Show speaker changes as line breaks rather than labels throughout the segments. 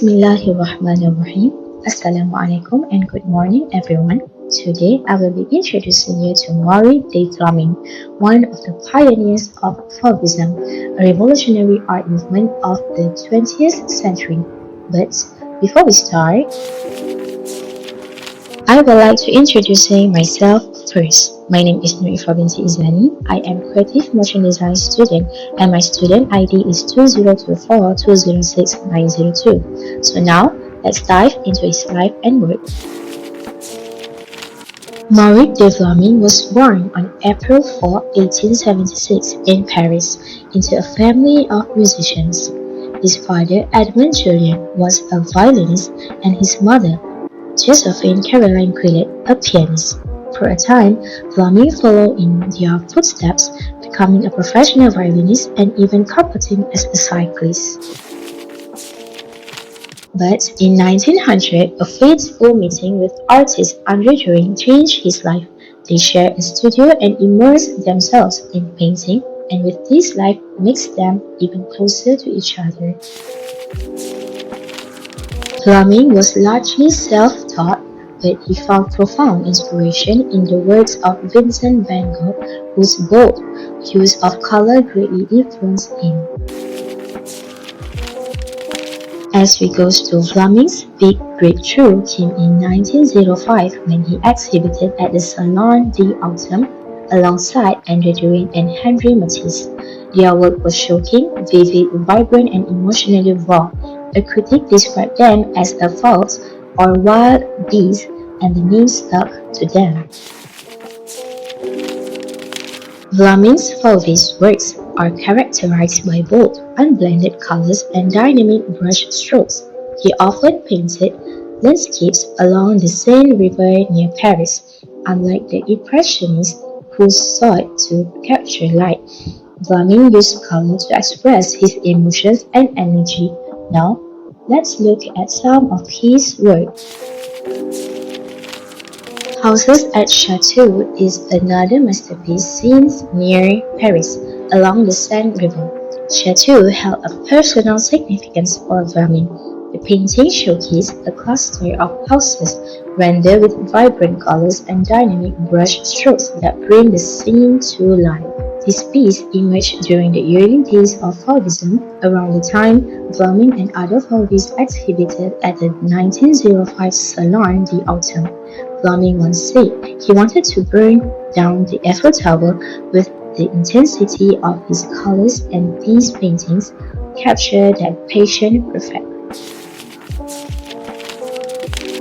Bismillahirrahmanirrahim. Assalamualaikum and good morning everyone. Today I will be introducing you to Maurice De Vlaminck, one of the pioneers of Fauvism, a revolutionary art movement of the 20th century. But before we start, I would like to introduce myself first. My name is Nur Iffah Binti Izani. I am Creative Motion Design student and my student ID is 2024206902. So now, let's dive into his life and work. Maurice De Vlaminck was born on April 4, 1876 in Paris into a family of musicians. His father, Edmund Julien, was a violinist and his mother, Josephine Caroline Quillet, a pianist. For a time, Vlaminck followed in their footsteps, becoming a professional violinist and even competing as a cyclist. But in 1900, a fateful meeting with artist Andre Drouin changed his life. They shared a studio and immersed themselves in painting, and with this life makes them even closer to each other. Vlaminck was largely self-taught, but he found profound inspiration in the works of Vincent van Gogh, whose bold use of color greatly influenced him. As we go to Vlaminck's big breakthrough came in 1905 when he exhibited at the Salon d'Automne alongside Andre Drouin and Henri Matisse. Their work was shocking, vivid, vibrant, and emotionally raw. A critic described them as a false or wild beast, and the name stuck to them. Vlaminck's Fauvism works are characterized by bold, unblended colors and dynamic brush strokes. He often painted landscapes along the Seine River near Paris, unlike the Impressionists who sought to capture light. Vlaminck used color to express his emotions and energy. Now, let's look at some of his work. Houses at Chateau is another masterpiece seen near Paris, along the Seine River. Chateau held a personal significance for Vlaminck. The painting showcased a cluster of houses rendered with vibrant colors and dynamic brush strokes that bring the scene to life. This piece emerged during the early days of Fauvism, around the time Vlaminck and other Fauvists exhibited at the 1905 Salon d'Automne. Vlaminck once said he wanted to burn down the Eiffel Tower with the intensity of his colors, and these paintings capture that passion perfectly.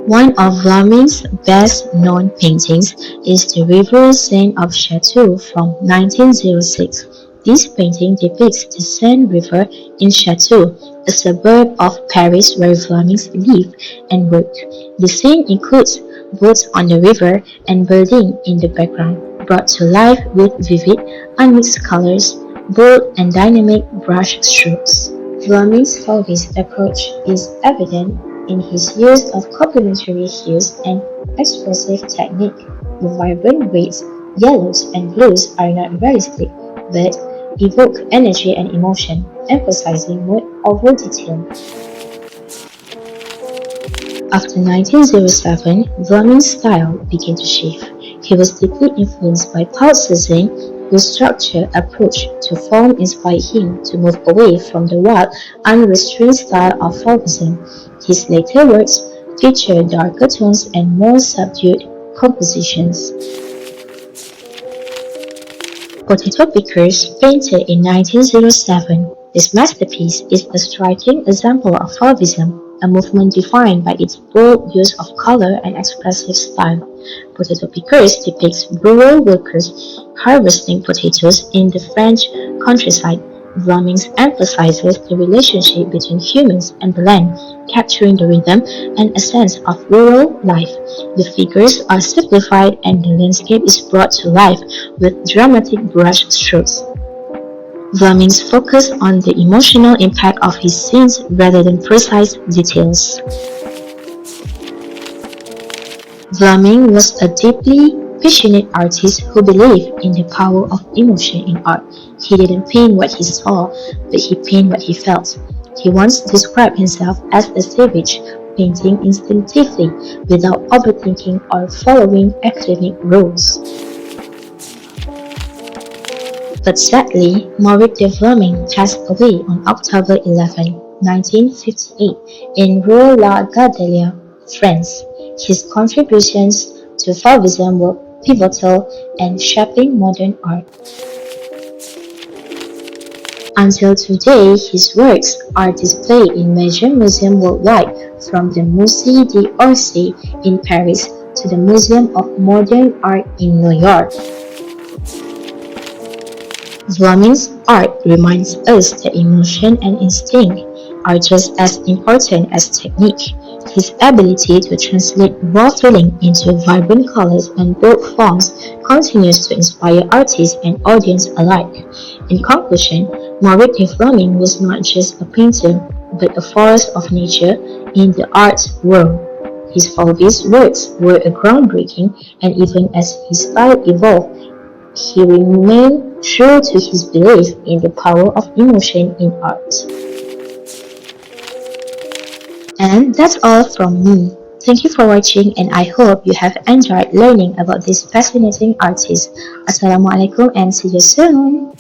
One of Vlaminck's best-known paintings is the River Seine of Chateau from 1906. This painting depicts the Seine River in Chateau, a suburb of Paris where Vlaminck lived and worked. The scene includes boats on the river and buildings in the background, brought to life with vivid, unmixed colors, bold and dynamic brush strokes. Vlaminck's Fauvist approach is evident in his use of complementary hues and expressive technique. The vibrant reds, yellows, and blues are not realistic, but evoke energy and emotion, emphasizing mood over detail. After 1907, Vlaminck's style began to shift. He was deeply influenced by Paul Cézanne, whose structured approach to form inspired him to move away from the wild, unrestrained style of Fauvism. His later works feature darker tones and more subdued compositions. Potato Pickers, painted in 1907, this masterpiece is a striking example of Fauvism, a movement defined by its bold use of color and expressive style. Potato Pickers depicts rural workers harvesting potatoes in the French countryside. Vlaminck emphasizes the relationship between humans and the land, capturing the rhythm and essence of rural life. The figures are simplified and the landscape is brought to life with dramatic brush strokes. Vlaminck focused on the emotional impact of his scenes rather than precise details. Vlaminck was a deeply passionate artist who believed in the power of emotion in art. He didn't paint what he saw, but he painted what he felt. He once described himself as a savage, painting instinctively without overthinking or following academic rules. But sadly, Maurice De Vlaminck passed away on October 11, 1958 in Rouen-la-Gardelière, France. His contributions to Fauvism were pivotal in shaping modern art. Until today, his works are displayed in major museums worldwide, from the Musée d'Orsay in Paris to the Museum of Modern Art in New York. Vlaminck's art reminds us that emotion and instinct are just as important as technique. His ability to translate raw feeling into vibrant colors and bold forms continues to inspire artists and audience alike. In conclusion, Maurice De Vlaminck was not just a painter, but a force of nature in the art world. His Fauvism works were groundbreaking, and even as his style evolved, he remained true to his belief in the power of emotion in art. And that's all from me. Thank you for watching, and I hope you have enjoyed learning about this fascinating artist. Assalamualaikum and see you soon.